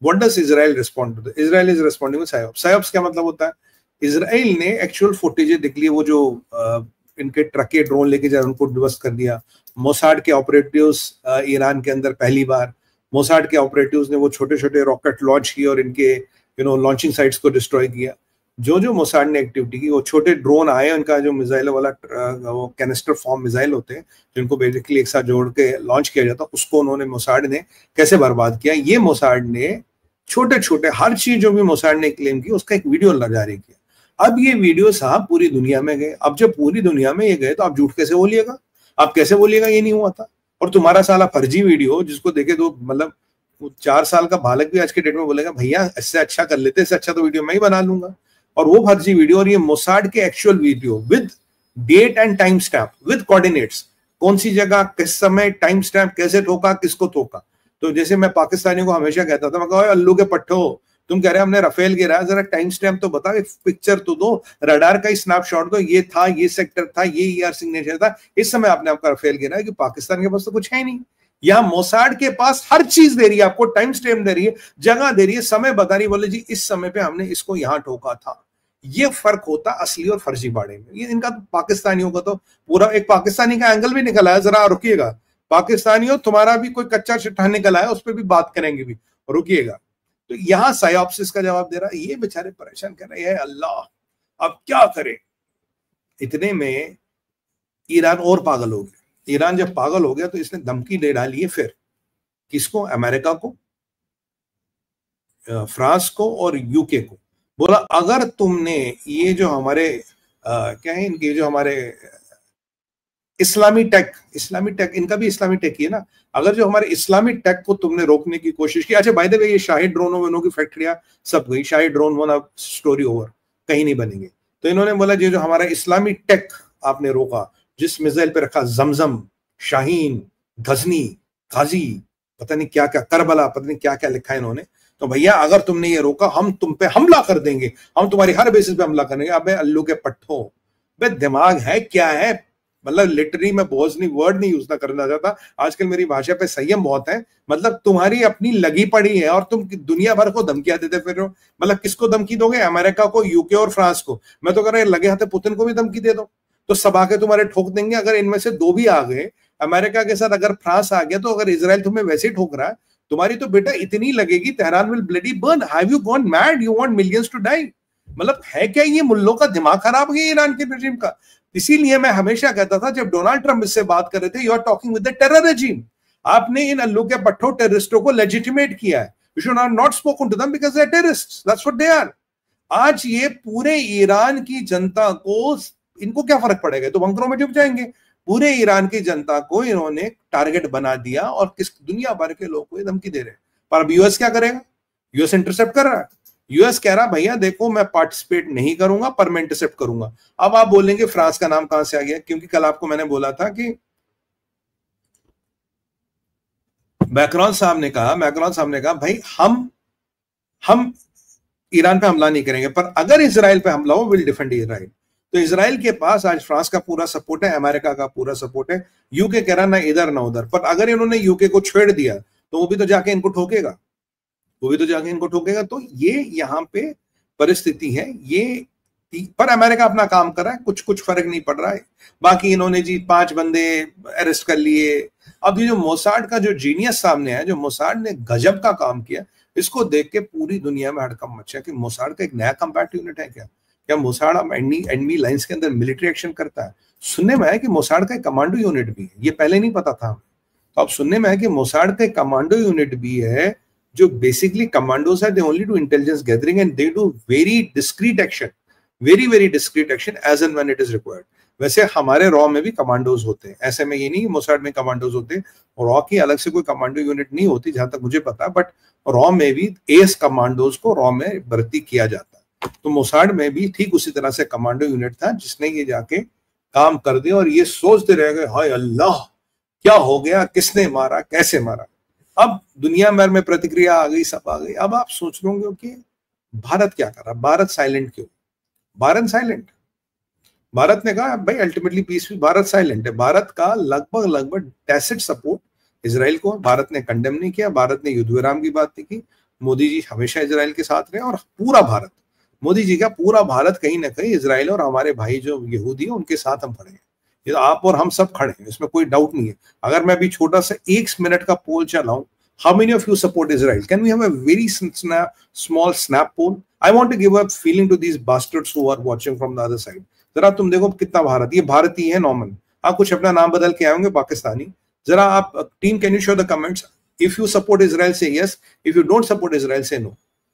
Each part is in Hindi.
What does Israel respond to? Israel is responding with psyops. Psyops क्या मतलब होता है? इजराइल ने एक्चुअल फुटेज देख ली, वो जो इनके ट्रके ड्रोन लेके जाए उनको ध्वस्त कर दिया। मोसाड के ऑपरेटिव्स ईरान के अंदर पहली बार मोसाड के ऑपरेटिव्स ने वो छोटे छोटे रॉकेट लॉन्च किए और इनके लॉन्चिंग साइट्स को डिस्ट्रॉय किया। जो मोसाड ने एक्टिविटी की, वो छोटे ड्रोन आए, उनका जो मिसाइल वाला वो कैनिस्टर फॉर्म मिसाइल होते हैं जिनको बेसिकली एक साथ जोड़ के लॉन्च किया जाता, उसको उन्होंने मोसाड ने कैसे बर्बाद किया। ये मोसाड ने छोटे छोटे हर चीज जो भी मोसाड ने क्लेम की उसका एक वीडियो जारी किया। अब ये वीडियो साहब पूरी दुनिया में गए। अब जब पूरी दुनिया में ये गए तो आप झूठ कैसे बोलिएगा? आप कैसे बोलिएगा ये नहीं हुआ था? और तुम्हारा साला फर्जी वीडियो जिसको देखे तो मतलब 4 साल का बालक भी आज के डेट में बोलेगा भैया इससे अच्छा कर लेते, इससे अच्छा तो वीडियो मैं ही बना लूंगा। और वो फर्जी वीडियो और ये मोसाड के actual video with date and time stamp with coordinates, कौन सी जगह किस समय टाइम स्टैम्प कैसे ठोका किसको ठोका। तो जैसे मैं पाकिस्तानियों को हमेशा कहता था, मैं कहा अल्लू के पट्टो तुम कह रहे हमने राफेल गिराया, जरा टाइम स्टैम्प तो बताओ, एक पिक्चर तो दो, रडार का ही स्नैपशॉट दो, ये था, ये सेक्टर था, ये ईआर सिग्नेचर था, इस समय आपने आपका राफेल गिराया। कि पाकिस्तान के पास तो कुछ है नहीं। यहाँ मोसाड के पास हर चीज दे रही है, आपको टाइम स्टैम्प दे रही है, जगह दे रही है, समय बता रही है, बोले जी इस समय पे हमने इसको यहां ठोका था। ये फर्क होता असली और फर्जी बाड़े में। ये इनका तो पाकिस्तानियों का तो पूरा एक पाकिस्तानी का एंगल भी निकल आया। जरा रुकिएगा पाकिस्तानियों, तुम्हारा भी कोई कच्चा चिट्ठा निकल आया, उस पर भी बात करेंगे भी, रुकिएगा। तो यहां साइऑप्सिस का जवाब दे रहा है, ये बेचारे परेशान कर रहे हैं, अल्लाह अब क्या करे। इतने में ईरान और पागल हो गया। ईरान जब पागल हो गया तो इसने धमकी दे डाली है फिर किसको? अमेरिका को, फ्रांस को और यूके को। बोला अगर तुमने ये जो हमारे क्या है इनके जो हमारे इस्लामी टेक इनका भी इस्लामी टेक ही है ना, अगर जो हमारे इस्लामी टेक को तुमने रोकने की कोशिश की। अच्छा बाय द वे ये शाही ड्रोनों वोनों की फैक्ट्रियां सब गई, शाही ड्रोन वोना स्टोरी ओवर, कहीं नहीं बनेंगे। तो इन्होंने बोला जो हमारा इस्लामी टेक आपने रोका, जिस मिसाइल पे रखा जमजम, शाहीन, गजनी, गाजी, पता नहीं क्या क्या, करबला, पता नहीं क्या क्या लिखा है इन्होंने। तो भैया अगर तुमने ये रोका हम तुम पे हमला कर देंगे, हम तुम्हारी हर बेसिस पे हमला करेंगे। अबे अल्लू के पट्टो, बे दिमाग है क्या है? मतलब लिटरली मैं बहुत नहीं वर्ड नहीं यूज ना करना चाहता, आजकल मेरी भाषा पे संयम बहुत है। मतलब तुम्हारी अपनी लगी पड़ी है और तुम दुनिया भर को धमकियां देते फिर रहे हो। मतलब किसको धमकी दोगे? अमेरिका को, यूके और फ्रांस को। मैं तो कह रहा हूं लगे हाथे पुतिन को भी धमकी दे दो, तो सब आके तुम्हारे ठोक देंगे। अगर इनमें से 2 भी आ गए, अमेरिका के साथ अगर फ्रांस आ गया, तो अगर इजराइल तुम्हें वैसे ही ठोक रहा है, तुम्हारी तो बेटा इतनी लगेगी, Tehran will bloody burn. Have you gone mad? You want millions to die? मतलब है क्या ये मुल्लों का दिमाग खराब है ईरान के रेजिम का। इसीलिए मैं हमेशा कहता था जब डोनाल्ड ट्रंप इससे बात कर रहे थे, you are talking with the terror regime. आपने इन अल्लू के पट्टो टेररिस्टों को लेजिटिमेट किया है। You should not spoken to them because they are terrorists, that's what they are. आज ये पूरे ईरान की जनता को, इनको क्या फर्क पड़ेगा, तो बंकरों में डूब जाएंगे। पूरे ईरान की जनता को इन्होंने टारगेट बना दिया और किस दुनिया भर के लोगों को धमकी दे रहे हैं। पर अब यूएस क्या करेगा? यूएस इंटरसेप्ट कर रहा है। यूएस कह रहा भैया देखो मैं पार्टिसिपेट नहीं करूंगा, पर मैं इंटरसेप्ट करूंगा। अब आप बोलेंगे फ्रांस का नाम कहां से आ गया? क्योंकि कल आपको मैंने बोला था कि मैक्रोन साहब ने कहा भाई हम ईरान पे हमला नहीं करेंगे, पर अगर इजराइल पे हमला हो विल डिफेंड इजराइल। तो इजराइल के पास आज फ्रांस का पूरा सपोर्ट है, अमेरिका का पूरा सपोर्ट है। यूके कह रहा ना इधर ना उधर। पर अगर इन्होंने यूके को छेड़ दिया तो वो भी तो जाके इनको ठोकेगा, तो ये यहाँ पे परिस्थिति है ये। पर अमेरिका अपना काम कर रहा है, कुछ फर्क नहीं पड़ रहा है। बाकी इन्होंने जी 5 बंदे अरेस्ट कर लिए। अब ये जो मोसाड का जो जीनियस सामने है, जो मोसाड ने गजब का काम किया, इसको देख के पूरी दुनिया में हड़कंप मचा कि मोसाड का एक नया कम्बैट यूनिट है क्या मोसाड अब एनिमी लाइंस के अंदर मिलिट्री एक्शन करता है। सुनने में है कि मोसाड का एक कमांडो यूनिट भी है, ये पहले नहीं पता था। तो अब सुनने में है कि मोसाड का एक कमांडो यूनिट भी है, जो बेसिकली कमांडोज है, they only do intelligence gathering and they do very discreet action as and when it is required. वैसे हमारे रॉ में भी कमांडोज होते हैं, ऐसे में ये नहीं मोसाड में कमांडोज होते हैं। रॉ की अलग से कोई कमांडो यूनिट नहीं होती जहां तक मुझे पता, बट रॉ में भी एस कमांडोज को रॉ में भर्ती किया जाता है। तो मोसाड में भी ठीक उसी तरह से कमांडो यूनिट था जिसने ये जाके काम कर दिया। और ये सोचते रह गए हाय अल्लाह क्या हो गया, किसने मारा, कैसे मारा। अब दुनिया भर में प्रतिक्रिया आ गई, सब आ गई। अब आप सोच रहे होंगे कि भारत क्या कर रहा, भारत साइलेंट क्यों? भारत ने कहा भाई अल्टीमेटली पीस भी, भारत साइलेंट है। भारत का लगभग टैसिट सपोर्ट इजराइल को, भारत ने कंडेम नहीं किया, भारत ने युद्ध विराम की बात नहीं की। मोदी जी हमेशा इजराइल के साथ रहे और पूरा भारत, मोदी जी का पूरा भारत कहीं ना कहीं इजराइल और हमारे भाई जो यहूदी है उनके साथ हम खड़े हैं। ये तो आप और हम सब खड़े हैं, इसमें कोई डाउट नहीं है। अगर मैं भी छोटा सा 1 मिनट का पोल चलाऊं, how many of you support Israel? Can we have a very small snap poll? I want to give a feeling to these bastards who are watching from the other side. जरा तुम देखो कितना भारत, ये भारतीय है नॉर्मल, आप कुछ अपना नाम बदल के आए होंगे पाकिस्तानी। जरा आप team, can you show the comments? If you support Israel, say yes. If you don't support Israel, say no.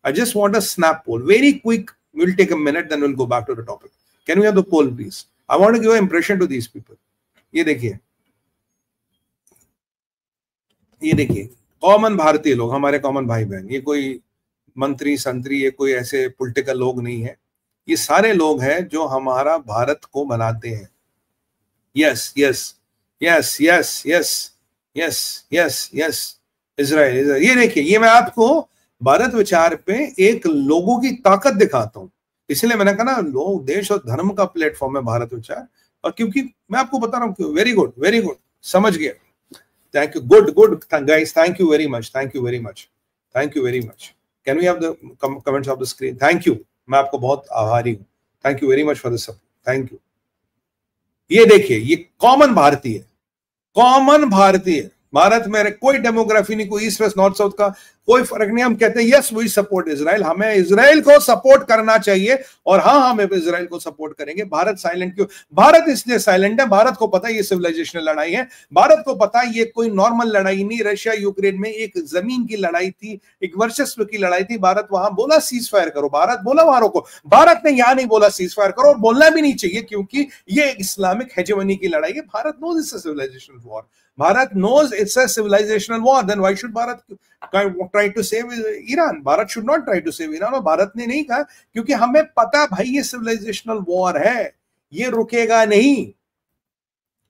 I just want a snap poll. Very quick. We'll take a minute, then we'll go back to the topic. Can we have the poll, please? I want to give an impression to these people. ये देखिए कॉमन भारतीय लोग, हमारे कॉमन भाई बहन, ये कोई मंत्री संतरी, ये कोई ऐसे पॉलिटिकल लोग नहीं है, ये सारे लोग हैं जो हमारा भारत को बनाते हैं। Yes yes yes yes yes yes yes yes Israel. ये देखिए, ये मैं आपको भारत विचार पे एक लोगों की ताकत दिखाता हूं, इसलिए मैंने कहा ना, लोग देश और धर्म का प्लेटफॉर्म है भारत विचार। और क्योंकि मैं आपको बता रहा हूँ क्यों। वेरी गुड, वेरी गुड, समझ गया। Thank you, good good guys, thank you very much, thank you very much, thank you very much. Can we have the comments of the screen? Thank you, मैं आपको बहुत आभारी हूँ। Thank you very much for the support, thank you. ये देखिए, ये कॉमन भारतीय, कॉमन भारतीय, भारत में कोई डेमोग्राफी नहीं, कोई ईस्ट वेस्ट नॉर्थ साउथ का कोई फर्क नहीं। हम कहते हैं यस वी सपोर्ट इजराइल, हमें इजराइल को सपोर्ट करना चाहिए, और हाँ हम इजराइल को सपोर्ट करेंगे। भारत साइलेंट क्यों? भारत इसलिए साइलेंट है, भारत को पता है ये सिविलाइजेशनल लड़ाई है, भारत को पता है ये कोई नॉर्मल लड़ाई नहीं। रशिया यूक्रेन में एक जमीन की लड़ाई थी, एक वर्चस्व की लड़ाई थी। भारत वहां बोला सीज फायर करो, भारत बोला वारों को, भारत ने यहां नहीं बोला सीज फायर करो, और बोलना भी नहीं चाहिए क्योंकि ये इस्लामिक हेजेमनी की लड़ाई है। Bharat knows it's a civilizational war, Bharat knows it's a civilizational war. Then why should Bharat try to save Iran? Bharat should not try to save Iran. और भारत ने नहीं कहा, क्योंकि हमें पता भाई ये सिविलाइजेशनल वॉर है, ये रुकेगा नहीं।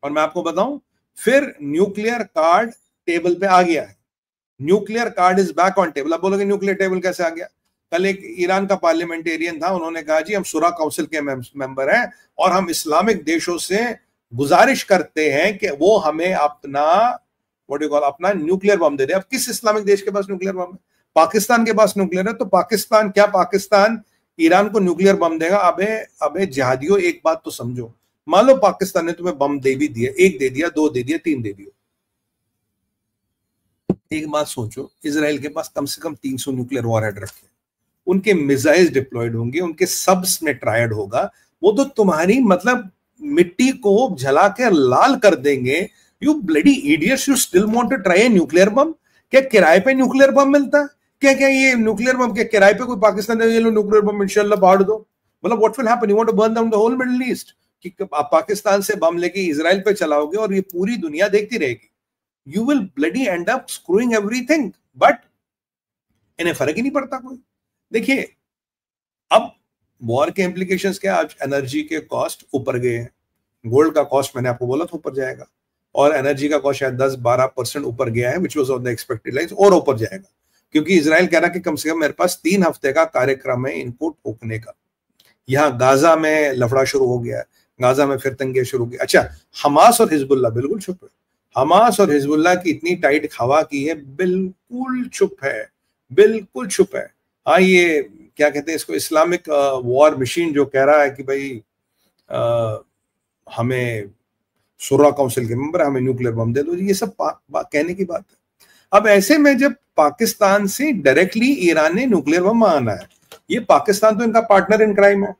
और मैं आपको बताऊं, फिर न्यूक्लियर कार्ड टेबल पे आ गया है। Nuclear card is back on table. अब बोलोगे न्यूक्लियर टेबल कैसे आ गया? कल एक ईरान का पार्लियामेंटेरियन था, उन्होंने कहा जी हम शुरा काउंसिल के मेंबर हैं और हम इस्लामिक देशों से गुजारिश करते हैं कि वो हमें अपना व्हाट यू कॉल अपना न्यूक्लियर बम दे दे। अब किस इस्लामिक देश के पास न्यूक्लियर बम है? पाकिस्तान के पास न्यूक्लियर है। तो पाकिस्तान, क्या पाकिस्तान ईरान को न्यूक्लियर बम देगा? अबे जिहादियों, एक बात तो समझो, मान लो पाकिस्तान ने तुम्हें बम दे भी दिया, 1 दे दिया, 2 दे दिया, 3 दे दिया, एक बात सोचो, इजराइल के पास कम से कम 300 न्यूक्लियर वॉरहेड रखे, उनके मिसाइल्स डिप्लॉयड होंगे, उनके सबस में ट्रायड होगा, वो तो तुम्हारी मतलब मिट्टी को जला के लाल कर देंगे। You bloody idiots, you still want to try a nuclear bomb? क्या किराए पे न्यूक्लियर बम मिलता है? क्या ये न्यूक्लियर बम क्या किराए पे कोई पाकिस्तान ने न्यूक्लियर बम इंशाल्लाह फाड़ दो? मतलब what will happen? You want to burn down the whole Middle East? कि आप पाकिस्तान से बम लेके इजराइल पे चलाओगे और ये पूरी दुनिया देखती रहेगी। You will bloody and up screwing everything, but इन्हें फर्क ही नहीं पड़ता कोई। देखिए, अब वॉर के इम्प्लीकेशंस क्या? आज एनर्जी के कॉस्ट ऊपर गए हैं, गोल्ड का कॉस्ट मैंने आपको बोला था ऊपर जाएगा, और एनर्जी का कॉस्ट शायद 10-12% ऊपर गया है, which was on the expected lines, और ऊपर जाएगा, क्योंकि इजराइल कह रहा है कि कम से कम मेरे पास 3 हफ्ते का कार्यक्रम है इनको ठोकने का। यहाँ गाजा में लफड़ा शुरू हो गया है, गाजा में फिर तंगे शुरू हो गए। अच्छा, हमास और हिजबुल्लाह बिल्कुल चुप है। हमास और हिजबुल्लाह की इतनी टाइट हवा की है, बिल्कुल चुप है, बिल्कुल चुप है। हाँ, ये क्या कहते हैं इसको, इस्लामिक वॉर मशीन जो कह रहा है कि भाई हमें शुरा काउंसिल के मेंबर, हमें न्यूक्लियर बम दे दो, ये सब कहने की बात है। अब ऐसे में जब पाकिस्तान से डायरेक्टली ईरान ने न्यूक्लियर बम मांगा है, ये पाकिस्तान तो इनका पार्टनर इन क्राइम है,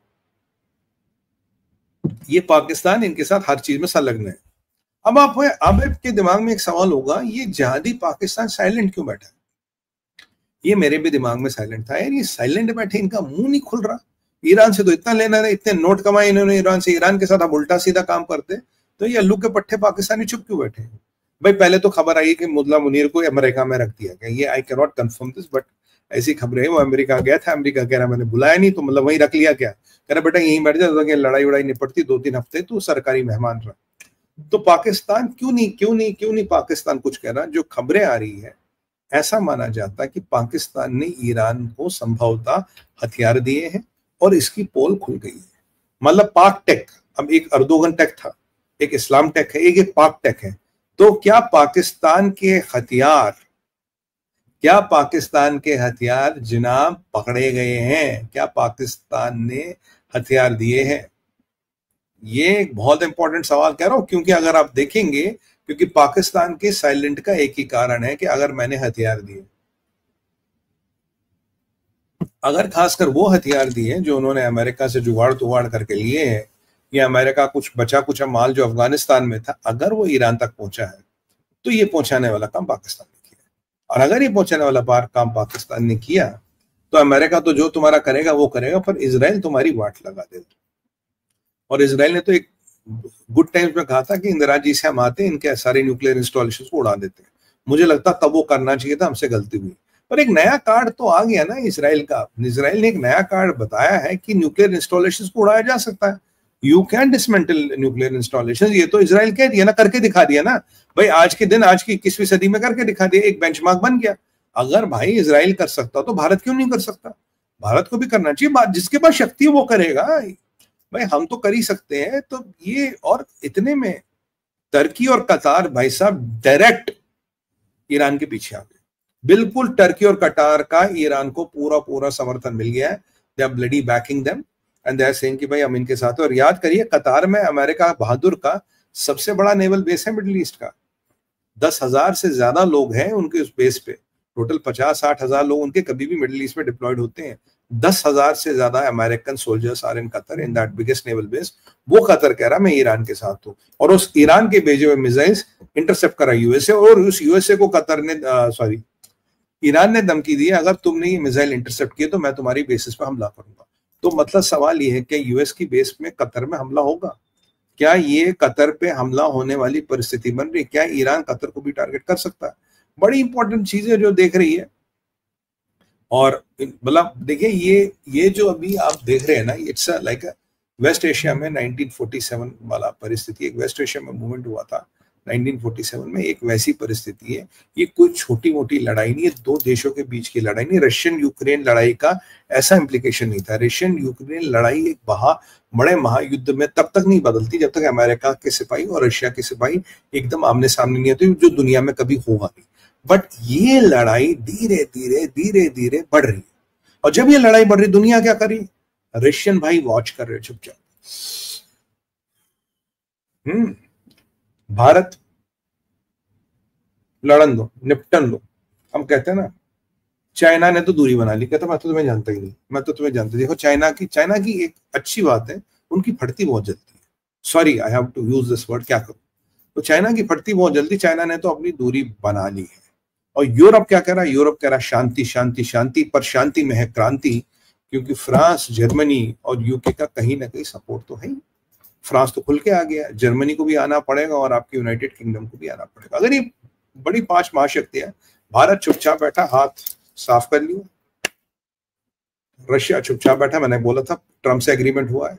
ये पाकिस्तान इनके साथ हर चीज में संलग्न है। अब आपके दिमाग में एक सवाल होगा, ये जिहादी पाकिस्तान साइलेंट क्यों बैठा है? ये मेरे भी दिमाग में साइलेंट था यार, ये साइलेंट बैठे, इनका मुंह नहीं खुल रहा। ईरान से तो इतना लेना है, इतने नोट कमाए इन्होंने ईरान से, ईरान के साथ अब उल्टा सीधा काम करते, तो ये अल्लू के पट्टे पाकिस्तानी चुप क्यों बैठे हैं? भाई पहले तो खबर आई कि मुल्ला मुनीर को अमेरिका में रख दिया गया, ये I can not confirm this, but ऐसी खबरें है। वो अमेरिका गया था, अमेरिका कह रहा मैंने बुलाया नहीं, तो मतलब वहीं रख लिया क्या? कह रहा बेटा यहीं बैठ जाता, लड़ाई वड़ाई निपटती 2-3 हफ्ते, तो सरकारी मेहमान रहा। तो पाकिस्तान क्यों नहीं पाकिस्तान कुछ कह रहा? जो खबरें आ रही है, ऐसा माना जाता है कि पाकिस्तान ने ईरान को संभवतः हथियार दिए हैं और इसकी पोल खुल गई है। मतलब पाक टेक, अब एक अर्दोगन टेक था, एक इस्लाम टेक है, एक पाक टेक है। तो क्या पाकिस्तान के हथियार क्या पाकिस्तान के हथियार जनाब पकड़े गए हैं? क्या पाकिस्तान ने हथियार दिए हैं? ये एक बहुत इंपॉर्टेंट सवाल कह रहा हूं, क्योंकि अगर आप देखेंगे, क्योंकि पाकिस्तान के साइलेंट का एक ही कारण है कि अगर मैंने हथियार दिए, अगर खासकर वो हथियार दिए जो उन्होंने अमेरिका से जुगाड़ तुगाड़ करके लिए हैं, या अमेरिका कुछ बचा कुछ माल जो अफगानिस्तान में था अगर वो ईरान तक पहुंचा है, तो ये पहुंचाने वाला काम पाकिस्तान ने किया। और अगर ये पहुंचाने वाला काम पाकिस्तान ने किया, तो अमेरिका तो जो तुम्हारा करेगा वो करेगा, पर इजराइल तुम्हारी वाट लगा देगा। और इजराइल ने तो एक गुड टाइम्स में कहा था कि इंदिरा जी से हम आते हैं, इनके सारे न्यूक्लियर इंस्टॉलेशन को उड़ा देते हैं। मुझे लगता तब वो करना चाहिए था, हमसे गलती हुई। पर एक नया कार्ड तो आ गया ना इसराइल का। इसराइल ने एक नया कार्ड बताया है कि न्यूक्लियर इंस्टॉलेशन को उड़ाया जा सकता है। You can dismantle nuclear installation. ये तो इसराइल कह दिया ना, करके दिखा दिया ना भाई। आज के दिन, आज की 21वीं सदी में करके दिखा दिया, एक बेंचमार्क बन गया। अगर भाई इसराइल कर सकता तो भारत क्यों नहीं कर सकता? भारत को भी करना चाहिए। जिसके पास शक्ति है वो करेगा भाई, हम तो कर ही सकते हैं। तो ये, और इतने में तुर्की और कतार भाई साहब डायरेक्ट ईरान के पीछे आ गए। बिल्कुल तुर्की और कतार का ईरान को पूरा पूरा समर्थन मिल गया है। They are bloody backing them and they are saying कि भाई हम इनके साथ। और याद करिए, कतार में अमेरिका बहादुर का सबसे बड़ा नेवल बेस है मिडिल ईस्ट का। 10,000 से ज्यादा लोग हैं उनके उस बेस पे। टोटल 50-60 हजार लोग उनके कभी भी मिडिल ईस्ट में डिप्लॉयड होते हैं। 10,000 से ज्यादा American soldiers are in Qatar in that biggest naval base. वो कतर कह रहा मैं ईरान के साथ हूँ, और उस ईरान के भेजे हुए मिसाइल्स इंटरसेप्ट करा यूएसए। और उस यूएसए को कतर ने ईरान ने धमकी दी, अगर तुमने ये मिसाइल इंटरसेप्ट किए तो मैं तुम्हारी बेसिस पे हमला करूंगा। तो मतलब सवाल ये है कि यूएस की बेस में कतर में हमला होगा? क्या ये कतर पे हमला होने वाली परिस्थिति बन रही? क्या ईरान कतर को भी टारगेट कर सकता है? बड़ी इंपॉर्टेंट चीज है जो देख रही है। और मतलब देखिए, ये जो अभी आप देख रहे हैं ना, इट्स लाइक वेस्ट एशिया में 1947 वाला परिस्थिति। एक वेस्ट एशिया में मूवमेंट हुआ था 1947 में, एक वैसी परिस्थिति है। ये कोई छोटी मोटी लड़ाई नहीं है, दो देशों के बीच की लड़ाई नहीं। रशियन यूक्रेन लड़ाई का ऐसा इंप्लीकेशन नहीं था। रशियन यूक्रेन लड़ाई एक बड़े महायुद्ध में तब तक नहीं बदलती जब तक अमेरिका के सिपाही और रशिया के सिपाही एकदम आमने सामने नहीं आते, जो दुनिया में कभी होगा नहीं। बट ये लड़ाई धीरे धीरे धीरे धीरे बढ़ रही है। और जब ये लड़ाई बढ़ रही, दुनिया क्या कर रही? रशियन भाई वॉच कर रहे चुपचाप। भारत लड़न दो, निपटन दो। हम कहते हैं ना, चाइना ने तो दूरी बना ली, कहता मैं तो तुम्हें जानता ही नहीं, मैं तो तुम्हें जानता। देखो चाइना की एक अच्छी बात है, उनकी फटती बहुत जल्दी है। Sorry, I have to use this word, क्या करूं। तो चाइना की फटती बहुत जल्दी। चाइना ने तो अपनी दूरी बना ली है। और यूरोप क्या कह रहा है? यूरोप कह रहा है शांति शांति शांति, पर शांति में है क्रांति। क्योंकि फ्रांस, जर्मनी और यूके का कहीं ना कहीं सपोर्ट तो है ही। फ्रांस तो खुल के आ गया, जर्मनी को भी आना पड़ेगा और आपके यूनाइटेड किंगडम को भी आना पड़ेगा। अगर ये बड़ी 5 महाशक्ति है, भारत चुपचाप बैठा, हाथ साफ कर लिया। रशिया चुपचाप बैठा, मैंने बोला था ट्रम्प से एग्रीमेंट हुआ है।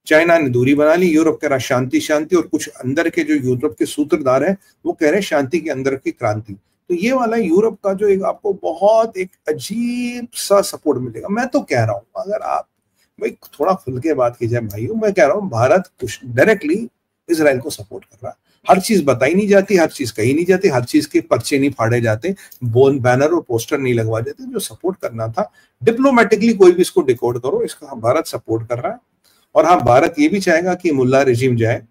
चाइना ने दूरी बना ली। यूरोप कह रहा शांति शांति, और कुछ अंदर के जो यूरोप के सूत्रधार हैं वो कह रहे हैं शांति के अंदर की क्रांति। तो ये वाला यूरोप का जो एक आपको बहुत एक अजीब सा सपोर्ट मिलेगा। मैं तो कह रहा हूं, अगर आप भाई थोड़ा खुल के बात की जाए भाइयों, मैं कह रहा हूं भारत डायरेक्टली इसराइल को सपोर्ट कर रहा है। हर चीज बताई नहीं जाती, हर चीज कही नहीं जाती, हर चीज के पर्चे नहीं फाड़े जाते, बैनर और पोस्टर नहीं लगवा देते। जो सपोर्ट करना था डिप्लोमेटिकली, कोई भी इसको डिकोड करो, इसका भारत सपोर्ट कर रहा है। और हाँ, भारत ये भी चाहेगा कि मुल्ला रेजिम जाए,